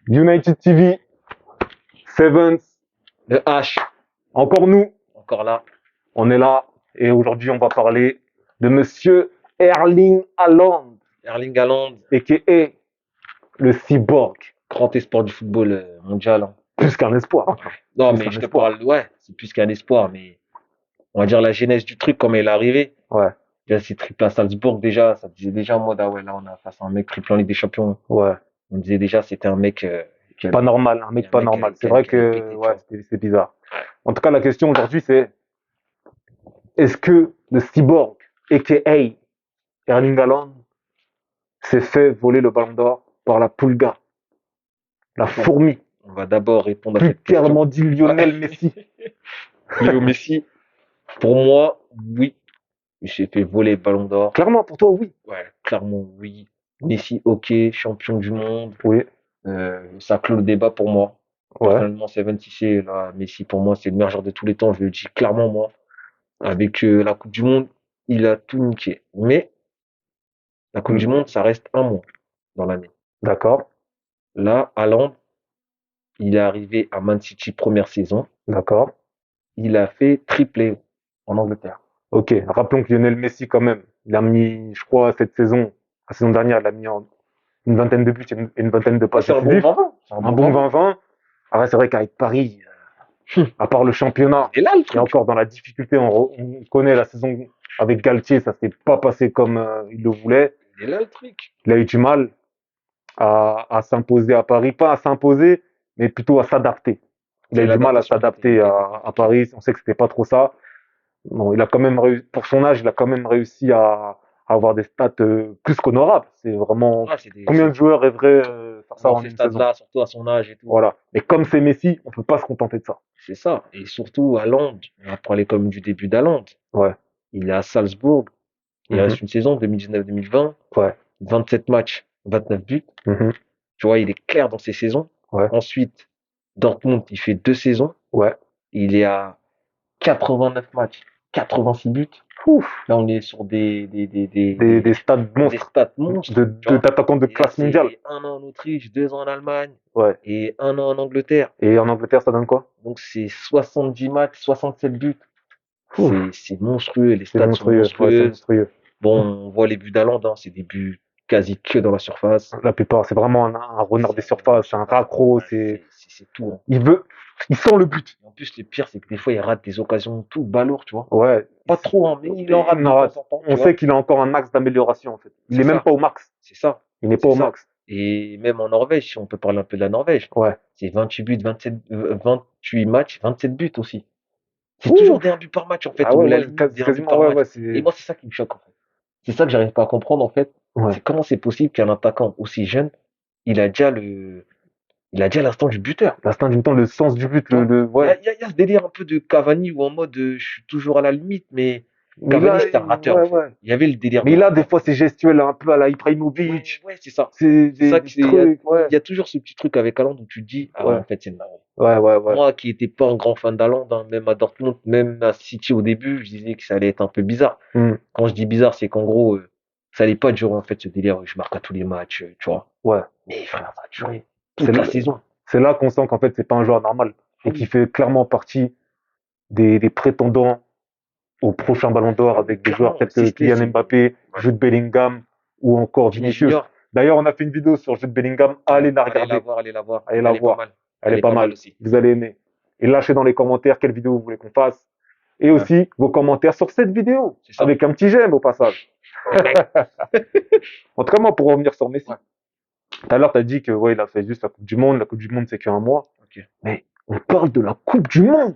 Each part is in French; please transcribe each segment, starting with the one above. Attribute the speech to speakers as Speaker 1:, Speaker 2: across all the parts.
Speaker 1: United TV, Sevens,
Speaker 2: Le H,
Speaker 1: encore nous,
Speaker 2: encore là.
Speaker 1: on est là. Et aujourd'hui, on va parler de monsieur Erling Haaland,
Speaker 2: Erling Haaland,
Speaker 1: a.k.a. le cyborg.
Speaker 2: grand espoir du football mondial. Hein.
Speaker 1: Plus qu'un espoir.
Speaker 2: Non,
Speaker 1: Plus
Speaker 2: mais
Speaker 1: qu'un
Speaker 2: je te
Speaker 1: espoir.
Speaker 2: parle, ouais, c'est plus qu'un espoir, mais on va dire la genèse du truc, comme elle est arrivée.
Speaker 1: Ouais,
Speaker 2: Déjà, c'est triple à Salzbourg, déjà, ça disait déjà en mode, ah ouais, là, on a face à un mec triple en Ligue des Champions.
Speaker 1: ouais.
Speaker 2: On disait déjà, c'était un mec qui
Speaker 1: Pas normal, un mec pas normal. C'est vrai
Speaker 2: qui allait
Speaker 1: que
Speaker 2: péter, tu
Speaker 1: ouais,
Speaker 2: vois.
Speaker 1: c'est bizarre. En tout cas, la question aujourd'hui, c'est est-ce que le cyborg, a.k.a. Erling Haaland, s'est fait voler le ballon d'or par la Pulga, la fourmi,
Speaker 2: On va d'abord répondre à
Speaker 1: plus
Speaker 2: cette question.
Speaker 1: clairement dit Lionel Messi.
Speaker 2: Léo Messi, pour moi, oui, il s'est fait voler le ballon d'or.
Speaker 1: Clairement, pour toi, oui.
Speaker 2: Ouais, clairement, oui. Messi, ok, champion du monde.
Speaker 1: Oui,
Speaker 2: Ça clôt le débat pour moi.
Speaker 1: ouais.
Speaker 2: Personnellement, Seven Tissé, là, Messi, pour moi, c'est le meilleur joueur de tous les temps. Je le dis clairement, moi. Avec la Coupe du Monde, il a tout niqué. Mais la Coupe du Monde, ça reste un mois dans l'année.
Speaker 1: D'accord,
Speaker 2: Là, Haaland, il est arrivé à Man City première saison.
Speaker 1: d'accord.
Speaker 2: Il a fait triplé en Angleterre.
Speaker 1: Ok, rappelons que Lionel Messi, quand même, il a mis, je crois, cette saison, la saison dernière, il a mis une vingtaine de buts et une vingtaine de passes
Speaker 2: C'est un bon
Speaker 1: décisives.
Speaker 2: 20.
Speaker 1: Un bon 20-20. Après, c'est vrai qu'avec Paris, à part le championnat,
Speaker 2: Et là, le
Speaker 1: et
Speaker 2: truc.
Speaker 1: encore dans la difficulté, on connaît la saison avec Galtier, ça s'est pas passé comme il le voulait.
Speaker 2: Et là, le truc.
Speaker 1: Il a eu du mal à s'imposer à Paris, pas à s'imposer, mais plutôt à s'adapter. Il a eu
Speaker 2: C'est
Speaker 1: du mal à
Speaker 2: l'adaptation qui
Speaker 1: s'adapter
Speaker 2: était
Speaker 1: à
Speaker 2: compliquée.
Speaker 1: Paris. On sait que c'était pas trop ça. Bon, il a quand même réussi, pour son âge, il a quand même réussi à avoir des stats plus qu'honorables. C'est vraiment
Speaker 2: Ouais, c'est
Speaker 1: combien de joueurs rêveraient faire ça
Speaker 2: dans
Speaker 1: en
Speaker 2: ces
Speaker 1: une saison.
Speaker 2: stades-là, surtout à son âge et tout.
Speaker 1: Voilà. Mais comme c'est Messi, on peut pas se contenter de ça.
Speaker 2: C'est ça. Et surtout, Haaland, on va parler comme du début d'Haaland.
Speaker 1: Ouais.
Speaker 2: Il est à Salzbourg. Il
Speaker 1: Mhm.
Speaker 2: reste une saison, 2019-2020.
Speaker 1: Ouais.
Speaker 2: 27 matchs, 29 buts.
Speaker 1: Mhm.
Speaker 2: Tu vois, il est clair dans ses saisons.
Speaker 1: Ouais.
Speaker 2: Ensuite, Dortmund, il fait 2 saisons.
Speaker 1: Ouais.
Speaker 2: Il est à 89 matchs, 86 buts.
Speaker 1: Ouf.
Speaker 2: Là, on est sur
Speaker 1: Des stats
Speaker 2: des
Speaker 1: monstres
Speaker 2: stats monstres. tu vois.
Speaker 1: d'attaquants de
Speaker 2: Et là,
Speaker 1: classe mondiale.
Speaker 2: c'est 1 an en Autriche, 2 ans en Allemagne
Speaker 1: Ouais.
Speaker 2: et 1 an en Angleterre.
Speaker 1: Et en Angleterre, ça donne quoi?
Speaker 2: Donc, c'est 70 matchs, 67 buts.
Speaker 1: Ouf.
Speaker 2: C'est monstrueux. Les
Speaker 1: C'est
Speaker 2: stats sont
Speaker 1: monstrueux. Ouais, c'est
Speaker 2: monstrueuses.
Speaker 1: monstrueux.
Speaker 2: Bon, on voit les buts d'Haaland, hein, c'est des buts quasi que dans la surface.
Speaker 1: La plupart, c'est vraiment un renard des surfaces, c'est un raccro,
Speaker 2: C'est tout. Hein.
Speaker 1: il sent le but.
Speaker 2: Et en plus, le pire, c'est que des fois, il rate des occasions tout balourd, tu vois.
Speaker 1: Ouais.
Speaker 2: Pas trop, hein, mais il en rate de
Speaker 1: en rate.
Speaker 2: temps en temps.
Speaker 1: On
Speaker 2: tu
Speaker 1: sait
Speaker 2: vois.
Speaker 1: qu'il a encore un max d'amélioration, en fait. Il
Speaker 2: C'est
Speaker 1: est même
Speaker 2: ça.
Speaker 1: pas au max.
Speaker 2: C'est ça.
Speaker 1: Il n'est pas
Speaker 2: C'est
Speaker 1: au
Speaker 2: ça.
Speaker 1: max.
Speaker 2: Et même en Norvège, si on peut parler un peu de la Norvège,
Speaker 1: Ouais.
Speaker 2: c'est 28 buts, 28 matchs, 27 buts aussi. C'est
Speaker 1: Ouh.
Speaker 2: toujours un but par match, en fait,
Speaker 1: Ah
Speaker 2: ou
Speaker 1: ouais,
Speaker 2: la
Speaker 1: ouais,
Speaker 2: limite des 1 but
Speaker 1: quasiment,
Speaker 2: par
Speaker 1: ouais,
Speaker 2: match.
Speaker 1: ouais,
Speaker 2: Et moi, c'est ça qui me choque, en fait. C'est ça que j'arrive pas à comprendre, en fait.
Speaker 1: ouais.
Speaker 2: C'est comment c'est possible qu'un attaquant aussi jeune, il a déjà l'instant du buteur.
Speaker 1: L'instinct du temps, le sens du but,
Speaker 2: Tu vois.
Speaker 1: ouais.
Speaker 2: Il y a ce délire un peu de Cavani où en mode je suis toujours à la limite, mais
Speaker 1: Mais
Speaker 2: Cavani
Speaker 1: là,
Speaker 2: c'était un rateur
Speaker 1: ouais,
Speaker 2: en fait.
Speaker 1: ouais.
Speaker 2: Il y avait le délire
Speaker 1: Mais
Speaker 2: de
Speaker 1: là, des
Speaker 2: rateur.
Speaker 1: fois, c'est gestuel, un peu à la
Speaker 2: Ouais,
Speaker 1: Ibrahimovic.
Speaker 2: ouais, c'est ça.
Speaker 1: C'est
Speaker 2: C'est ça que
Speaker 1: des
Speaker 2: c'est.
Speaker 1: trucs, ouais.
Speaker 2: Il y a toujours ce petit truc avec Haaland où tu te dis, ah ouais,
Speaker 1: Ouais.
Speaker 2: en fait, c'est une dinguerie.
Speaker 1: Ouais, ouais, ouais.
Speaker 2: Moi qui n'étais pas un grand fan d'Haaland, hein, même à Dortmund, même à City au début, je disais que ça allait être un peu bizarre.
Speaker 1: Hmm.
Speaker 2: Quand je dis bizarre, c'est qu'en gros, ça allait pas durer en fait ce délire, je marque à tous les matchs, tu vois.
Speaker 1: Ouais.
Speaker 2: Mais frère, ça a duré
Speaker 1: C'est
Speaker 2: toute la
Speaker 1: là,
Speaker 2: saison.
Speaker 1: c'est là qu'on sent qu'en fait, c'est pas un joueur normal. Et qui fait clairement partie des prétendants au prochain Ballon d'Or avec des joueurs
Speaker 2: Clairement,
Speaker 1: tels que
Speaker 2: Cissé,
Speaker 1: Kylian Mbappé,
Speaker 2: ouais.
Speaker 1: Jude Bellingham ou encore
Speaker 2: Vini
Speaker 1: Vinicius.
Speaker 2: Junior.
Speaker 1: D'ailleurs, on a fait une vidéo sur Jude Bellingham. Allez la
Speaker 2: Allez la
Speaker 1: regarder.
Speaker 2: voir, allez la voir.
Speaker 1: Allez la
Speaker 2: Elle est pas
Speaker 1: voir.
Speaker 2: mal.
Speaker 1: Elle est pas mal.
Speaker 2: aussi.
Speaker 1: Vous allez aimer. Et lâchez dans les commentaires quelle vidéo vous voulez qu'on fasse. Et
Speaker 2: Ouais.
Speaker 1: aussi vos commentaires sur cette vidéo.
Speaker 2: C'est ça.
Speaker 1: Avec un petit j'aime au passage. En tout cas, moi, pour revenir sur Messi.
Speaker 2: Ouais.
Speaker 1: Tout à l'heure, tu as dit que ouais, il a fait juste la Coupe du Monde. La Coupe du Monde, c'est qu'un mois.
Speaker 2: Ok.
Speaker 1: Mais on parle de la Coupe du Monde.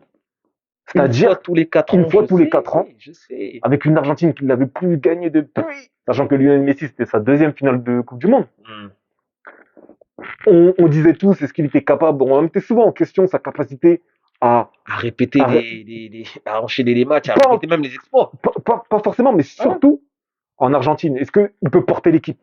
Speaker 2: Une fois
Speaker 1: C'est-à-dire
Speaker 2: tous les 4 ans.
Speaker 1: une fois
Speaker 2: je
Speaker 1: tous les
Speaker 2: sais,
Speaker 1: 4 ans.
Speaker 2: Je sais.
Speaker 1: avec une Argentine qui ne l'avait plus gagnée depuis. Sachant que Lionel Messi, c'était sa deuxième finale de Coupe du Monde. On disait tous, est-ce qu'il était capable, on remettait souvent en question sa capacité à
Speaker 2: À répéter à enchaîner les matchs, à
Speaker 1: Pas-
Speaker 2: répéter même les exploits.
Speaker 1: pas forcément, mais surtout en Argentine. Est-ce qu'il peut porter l'équipe?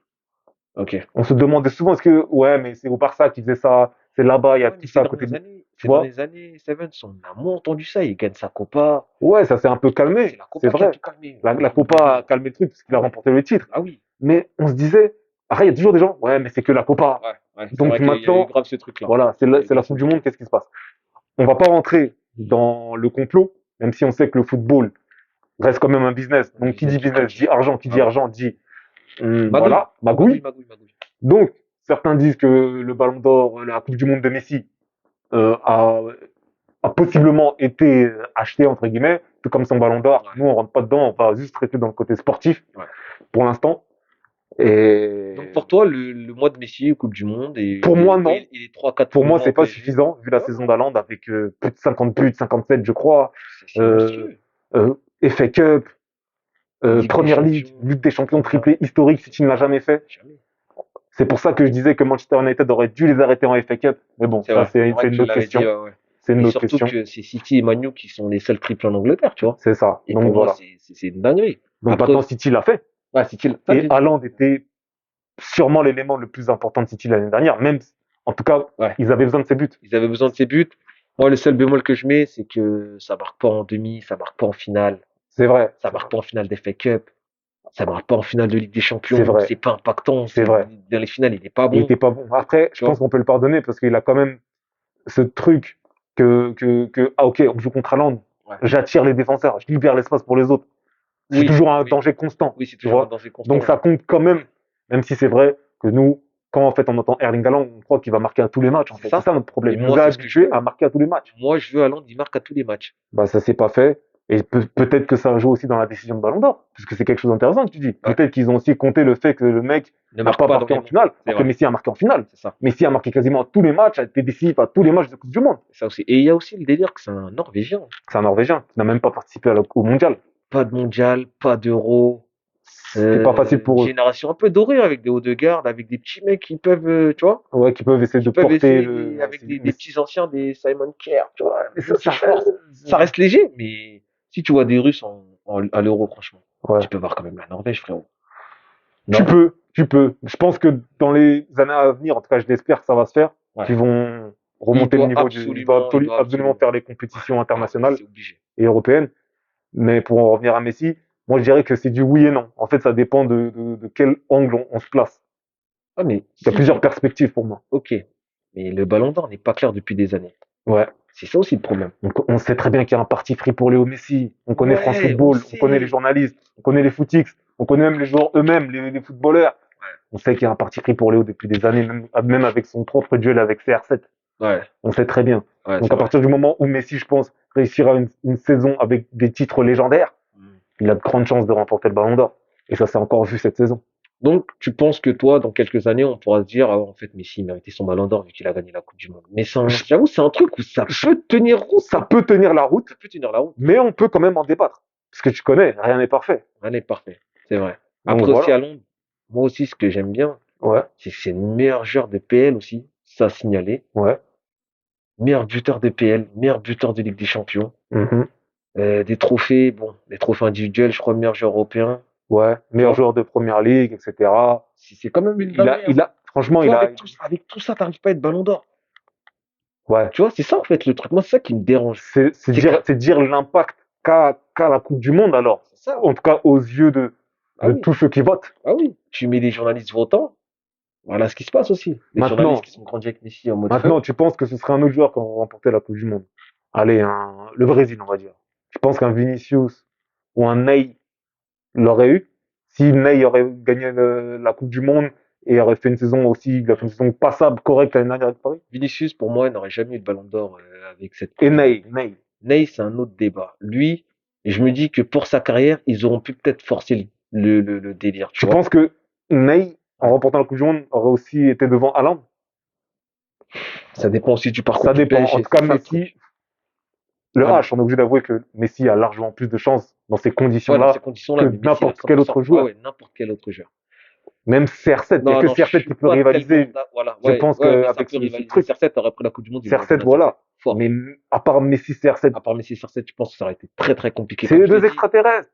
Speaker 2: Ok.
Speaker 1: On se demandait souvent, est-ce que, ouais, mais c'est au Barça qui faisait ça, c'est là-bas, il y a
Speaker 2: Ouais, mais
Speaker 1: tout
Speaker 2: ces
Speaker 1: ça à côté
Speaker 2: dernières
Speaker 1: de
Speaker 2: années,
Speaker 1: tu vois.
Speaker 2: dans les années 7, on a moins entendu ça. Il gagne sa Copa.
Speaker 1: Ouais, ça s'est un peu
Speaker 2: C'est
Speaker 1: calmé,
Speaker 2: la
Speaker 1: c'est
Speaker 2: Copa qui a
Speaker 1: vrai.
Speaker 2: tout calmé.
Speaker 1: La Copa a calmé le truc parce qu'il a remporté le titre.
Speaker 2: Ah oui.
Speaker 1: Mais on se disait, après, il y a toujours des gens, ouais, mais c'est que la Copa.
Speaker 2: Ouais. Ouais, c'est
Speaker 1: Donc
Speaker 2: vrai qu'il y a eu
Speaker 1: maintenant,
Speaker 2: grave ce truc-là.
Speaker 1: voilà,
Speaker 2: Il y a eu
Speaker 1: c'est la
Speaker 2: grave ce
Speaker 1: Coupe du
Speaker 2: truc.
Speaker 1: Monde, qu'est-ce qui se passe? On va pas rentrer dans le complot, même si on sait que le football reste quand même un business.
Speaker 2: Un
Speaker 1: Donc qui
Speaker 2: business
Speaker 1: dit business dit
Speaker 2: lucratif.
Speaker 1: argent, qui
Speaker 2: Ah
Speaker 1: dit
Speaker 2: ouais.
Speaker 1: argent dit
Speaker 2: Magouille.
Speaker 1: voilà, magouille.
Speaker 2: Magouille.
Speaker 1: Donc certains disent que le Ballon d'Or, la Coupe du Monde de Messi a possiblement été acheté entre guillemets, tout comme son Ballon d'Or.
Speaker 2: Ouais.
Speaker 1: Nous on rentre pas dedans, on va juste rester dans le côté sportif
Speaker 2: Ouais.
Speaker 1: pour l'instant.
Speaker 2: Donc
Speaker 1: Et
Speaker 2: pour toi, le mois de Messi, Coupe du Monde,
Speaker 1: pour moi non.
Speaker 2: et les 3-4
Speaker 1: Pour
Speaker 2: premiers
Speaker 1: moi
Speaker 2: mois au
Speaker 1: c'est pas
Speaker 2: PSG,
Speaker 1: suffisant vu la
Speaker 2: ouais,
Speaker 1: saison d'Haaland avec plus de 50 buts, 57 je crois.
Speaker 2: c'est
Speaker 1: Euh,
Speaker 2: monstrueux.
Speaker 1: FA Cup,
Speaker 2: Ligue des
Speaker 1: Première Ligue,
Speaker 2: Champions,
Speaker 1: Ligue des Champions
Speaker 2: première,
Speaker 1: triplé historique, si tu ne l'as jamais fait.
Speaker 2: jamais.
Speaker 1: C'est pour ça que je disais que Manchester United aurait dû les arrêter en FA Cup. Mais bon,
Speaker 2: C'est
Speaker 1: ça
Speaker 2: vrai. C'est
Speaker 1: c'est
Speaker 2: vrai que
Speaker 1: une
Speaker 2: tu
Speaker 1: autre
Speaker 2: l'avais dit,
Speaker 1: question.
Speaker 2: ouais, ouais.
Speaker 1: C'est une
Speaker 2: Et
Speaker 1: autre
Speaker 2: surtout
Speaker 1: question.
Speaker 2: que c'est City et Manu qui sont les seuls triplés en Angleterre, tu vois.
Speaker 1: C'est ça.
Speaker 2: Et
Speaker 1: Donc
Speaker 2: pour moi,
Speaker 1: voilà.
Speaker 2: c'est une dinguerie.
Speaker 1: Donc
Speaker 2: Après,
Speaker 1: maintenant City l'a fait.
Speaker 2: ouais, City,
Speaker 1: Et Haaland était sûrement l'élément le plus important de City l'année dernière. Même, en tout cas,
Speaker 2: ouais,
Speaker 1: ils avaient besoin de ses buts.
Speaker 2: ils avaient besoin de ses buts. Moi, le seul bémol que je mets, c'est que ça marque pas en demi, ça marque pas en finale,
Speaker 1: C'est vrai.
Speaker 2: ça marque pas en finale d'FA Cup, ça marque pas en finale de Ligue des
Speaker 1: C'est
Speaker 2: Champions.
Speaker 1: vrai.
Speaker 2: C'est pas impactant.
Speaker 1: C'est vrai.
Speaker 2: Dans les finales, il est pas
Speaker 1: Il
Speaker 2: bon.
Speaker 1: était pas bon. Après, je
Speaker 2: Tu vois.
Speaker 1: pense qu'on peut le pardonner parce qu'il a quand même ce truc ah ok, on joue contre Haaland.
Speaker 2: Ouais.
Speaker 1: J'attire les défenseurs, je libère l'espace pour les autres. C'est
Speaker 2: Oui,
Speaker 1: toujours un
Speaker 2: oui.
Speaker 1: danger constant.
Speaker 2: Oui, c'est
Speaker 1: tu
Speaker 2: toujours un
Speaker 1: vois.
Speaker 2: danger constant.
Speaker 1: Donc ça compte quand même si c'est vrai que nous, quand en fait on entend Erling Haaland, on croit qu'il va marquer à tous les matchs. En
Speaker 2: C'est
Speaker 1: fait.
Speaker 2: ça.
Speaker 1: C'est ça notre problème.
Speaker 2: Et
Speaker 1: Il
Speaker 2: moi,
Speaker 1: nous a
Speaker 2: c'est ce que je
Speaker 1: habitués
Speaker 2: veux.
Speaker 1: à marquer à tous les matchs.
Speaker 2: Moi, je veux Haaland, il marque à tous les matchs.
Speaker 1: Bah ça s'est pas fait. Et peut-être que ça joue aussi dans la décision de Ballon d'Or, puisque c'est quelque chose d'intéressant que tu dis.
Speaker 2: Ouais.
Speaker 1: Peut-être qu'ils ont aussi compté le fait que le mec
Speaker 2: Ne
Speaker 1: n'a
Speaker 2: marque
Speaker 1: pas
Speaker 2: pas
Speaker 1: marqué en
Speaker 2: énormément.
Speaker 1: finale,
Speaker 2: C'est
Speaker 1: alors que
Speaker 2: vrai.
Speaker 1: Messi a marqué en finale.
Speaker 2: C'est ça.
Speaker 1: Messi a marqué quasiment tous les matchs, a été décisif à tous les matchs de Coupe du Monde.
Speaker 2: Ça aussi. Et il y a aussi le délire que c'est un Norvégien.
Speaker 1: C'est un Norvégien qui n'a même pas participé au mondial.
Speaker 2: Pas de mondial, pas d'euro.
Speaker 1: C'était pas facile
Speaker 2: Une
Speaker 1: pour eux.
Speaker 2: génération un peu dorée avec des hauts de garde, avec des petits mecs qui peuvent, tu vois,
Speaker 1: Ouais, qui peuvent essayer
Speaker 2: qui
Speaker 1: de
Speaker 2: peuvent
Speaker 1: porter
Speaker 2: essayer avec des petits anciens, des Simon Kerr, tu vois,
Speaker 1: mais
Speaker 2: des petits joueurs. Ça reste léger, mais si tu vois des Russes à l'euro, franchement,
Speaker 1: ouais.
Speaker 2: tu peux voir quand même la Norvège, frérot.
Speaker 1: Tu peux. Je pense que dans les années à venir, en tout cas, je l'espère que ça va se faire,
Speaker 2: Ouais.
Speaker 1: qu'ils vont remonter le niveau il doit absolument faire les compétitions internationales
Speaker 2: C'est obligé.
Speaker 1: et européennes. Mais pour en revenir à Messi, moi je dirais que c'est du oui et non. En fait, ça dépend de quel angle on se place.
Speaker 2: Ah, mais
Speaker 1: Il y a plusieurs perspectives pour moi.
Speaker 2: Ok. Mais le Ballon d'Or n'est pas clair depuis des années.
Speaker 1: Ouais.
Speaker 2: C'est ça aussi le problème.
Speaker 1: Donc, on sait très bien qu'il y a un parti pris pour Léo Messi. On connaît
Speaker 2: Ouais,
Speaker 1: France Football,
Speaker 2: on
Speaker 1: on connaît les journalistes, on connaît les footix, on connaît même les joueurs eux-mêmes, les footballeurs.
Speaker 2: Ouais.
Speaker 1: On sait qu'il y a un parti pris pour Léo depuis des années, même avec son propre duel avec CR7.
Speaker 2: Ouais.
Speaker 1: On sait très bien.
Speaker 2: Ouais,
Speaker 1: Donc à partir du moment où Messi, je pense, réussira une saison avec des titres légendaires, il a de grandes chances de remporter le Ballon d'Or. Et ça s'est encore vu cette saison.
Speaker 2: Donc, tu penses que toi, dans quelques années, on pourra se dire, ah, en fait, Messi méritait son Ballon d'Or vu qu'il a gagné la Coupe du Monde. Mais j'avoue, c'est un truc où ça peut tenir route.
Speaker 1: Ça peut tenir la route,
Speaker 2: Ça peut tenir la route.
Speaker 1: mais on peut quand même en débattre. Parce que tu connais, rien n'est parfait.
Speaker 2: Rien n'est parfait. C'est vrai.
Speaker 1: Donc,
Speaker 2: Après aussi
Speaker 1: voilà.
Speaker 2: à Londres, moi aussi, ce que j'aime bien,
Speaker 1: Ouais,
Speaker 2: c'est que c'est le meilleur joueur de PL aussi. Ça a signalé.
Speaker 1: ouais.
Speaker 2: Meilleur buteur de PL, meilleur buteur de Ligue des Champions.
Speaker 1: Mhm.
Speaker 2: Des trophées, bon, des trophées individuels, je crois, meilleur joueur européen.
Speaker 1: Ouais, meilleur joueur de première ligue, etc.
Speaker 2: C'est quand même une
Speaker 1: Franchement,
Speaker 2: tu
Speaker 1: il
Speaker 2: vois,
Speaker 1: a,
Speaker 2: avec tout ça, t'arrives pas à être Ballon d'Or.
Speaker 1: ouais.
Speaker 2: Tu vois, c'est ça en fait le truc. Moi, c'est ça qui me dérange.
Speaker 1: C'est dire l'impact qu'a la Coupe du Monde alors.
Speaker 2: C'est ça.
Speaker 1: En tout cas, aux yeux de
Speaker 2: oui.
Speaker 1: tous ceux qui votent.
Speaker 2: Ah oui. Tu mets les journalistes votants. Voilà ce qui se passe aussi. Les journalistes qui sont grandis avec Messi en mode.
Speaker 1: Maintenant, tu penses que ce serait un autre joueur qui aurait remporté la Coupe du Monde? Allez, le Brésil, on va dire. Tu penses qu'un Vinicius ou un Ney l'aurait eu? Si Ney aurait gagné la Coupe du Monde et aurait fait une saison aussi, il a fait une saison passable, correcte l'année dernière avec Paris?
Speaker 2: Vinicius, pour moi, n'aurait jamais eu de Ballon d'Or avec cette.
Speaker 1: Et Ney.
Speaker 2: Ney, c'est un autre débat. Lui, je me dis que pour sa carrière, ils auront pu peut-être forcer le délire.
Speaker 1: Tu penses que Ney, en remportant la Coupe du Monde, aurait aussi été devant Haaland?
Speaker 2: Ça dépend aussi du parcours.
Speaker 1: Ça dépend.
Speaker 2: PSG,
Speaker 1: En tout cas,
Speaker 2: c'est ça, le
Speaker 1: Messi, le H, on est obligé d'avouer que Messi a largement plus de chances dans ces conditions-là que
Speaker 2: mais Messi,
Speaker 1: n'importe
Speaker 2: à
Speaker 1: quel
Speaker 2: 100%.
Speaker 1: autre joueur.
Speaker 2: Ah ouais, n'importe quel autre joueur.
Speaker 1: Même CR7, il n'y a que CR7 qui peut rivaliser.
Speaker 2: Voilà.
Speaker 1: Je pense qu'avec
Speaker 2: ce truc. CR7 aurait pris la Coupe du Monde.
Speaker 1: CR7, voilà.
Speaker 2: Fort.
Speaker 1: Mais à part Messi, CR7.
Speaker 2: À part Messi, CR7, je pense que ça aurait été très très compliqué.
Speaker 1: C'est les deux extraterrestres.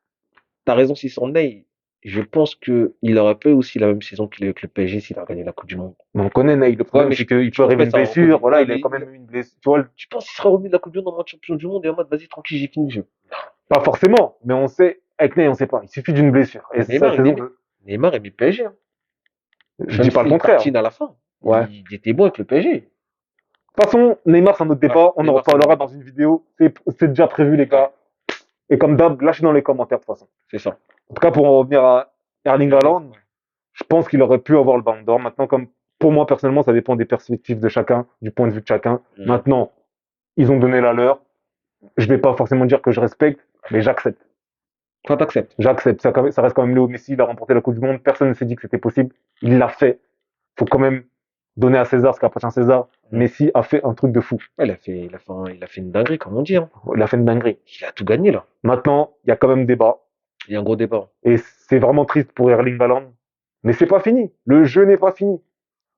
Speaker 2: T'as raison, si son Ney, je pense qu'il aurait pas eu aussi la même saison qu'il a eu avec le PSG s'il a gagné la Coupe du Monde.
Speaker 1: Mais on connaît Ney. Le problème, c'est qu'il peut arriver une blessure. Voilà, il a quand même eu une blessure.
Speaker 2: Tu penses qu'il serait revenu de la Coupe du Monde en mode champion du monde et en mode vas-y, tranquille, j'ai fini le jeu?
Speaker 1: Pas forcément, mais on sait, avec Ney, on sait pas. Il suffit d'une blessure. Et
Speaker 2: Neymar aimait PSG. Hein.
Speaker 1: Je dis pas le contraire.
Speaker 2: À la fin.
Speaker 1: Ouais.
Speaker 2: Il était bon avec le PSG.
Speaker 1: De toute façon, Neymar, c'est un autre débat. On en
Speaker 2: Neymar,
Speaker 1: reparlera dans une vidéo. C'est déjà prévu, les gars. Et comme d'hab, lâchez dans les commentaires, de toute façon.
Speaker 2: C'est ça.
Speaker 1: En tout cas, pour en revenir à Erling Haaland, je pense qu'il aurait pu avoir le Ballon d'Or. Maintenant, comme pour moi, personnellement, ça dépend des perspectives de chacun, du point de vue de chacun. Maintenant, ils ont donné la leur. Je vais pas forcément dire que je respecte, mais j'accepte.
Speaker 2: Toi, t'acceptes.
Speaker 1: J'accepte. Ça reste quand même Léo Messi. Il a remporté la Coupe du Monde. Personne ne s'est dit que c'était possible. Il l'a fait. Faut quand même donner à César ce qu'appartient à César. Messi a fait un truc de fou.
Speaker 2: Ouais, il a fait une dinguerie, comme on dit. Hein.
Speaker 1: Il a fait une dinguerie.
Speaker 2: Il a tout gagné, là.
Speaker 1: Maintenant, il y a quand même débat.
Speaker 2: Il y a un gros débat.
Speaker 1: Et c'est vraiment triste pour Erling Haaland. Mais c'est pas fini. Le jeu n'est pas fini.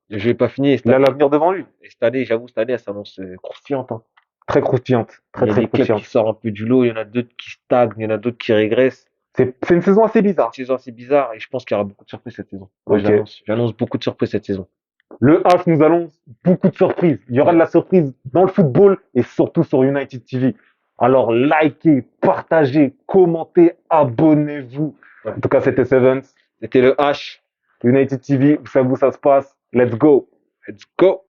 Speaker 2: Le jeu n'est pas fini.
Speaker 1: Il a l'avenir devant lui.
Speaker 2: Et cette année, j'avoue, cette année, elle s'annonce croustillante. Hein.
Speaker 1: Très croustillante. Très,
Speaker 2: Il y a
Speaker 1: très
Speaker 2: des clubs
Speaker 1: croustillante.
Speaker 2: qui sortent un peu du lot, il y en a d'autres qui stagnent, il y en a d'autres qui régressent.
Speaker 1: C'est une saison assez bizarre.
Speaker 2: Cette saison, c'est bizarre et je pense qu'il y aura beaucoup de surprises cette saison.
Speaker 1: Ok.
Speaker 2: J'annonce beaucoup de surprises cette saison.
Speaker 1: Le H nous annonce beaucoup de surprises. Il y aura de la surprise dans le football et surtout sur United TV. Alors likez, partagez, commentez, abonnez-vous.
Speaker 2: Ouais.
Speaker 1: En tout cas, c'était Sevens.
Speaker 2: C'était le H.
Speaker 1: United TV, vous savez où ça se passe. Let's go.
Speaker 2: Let's go.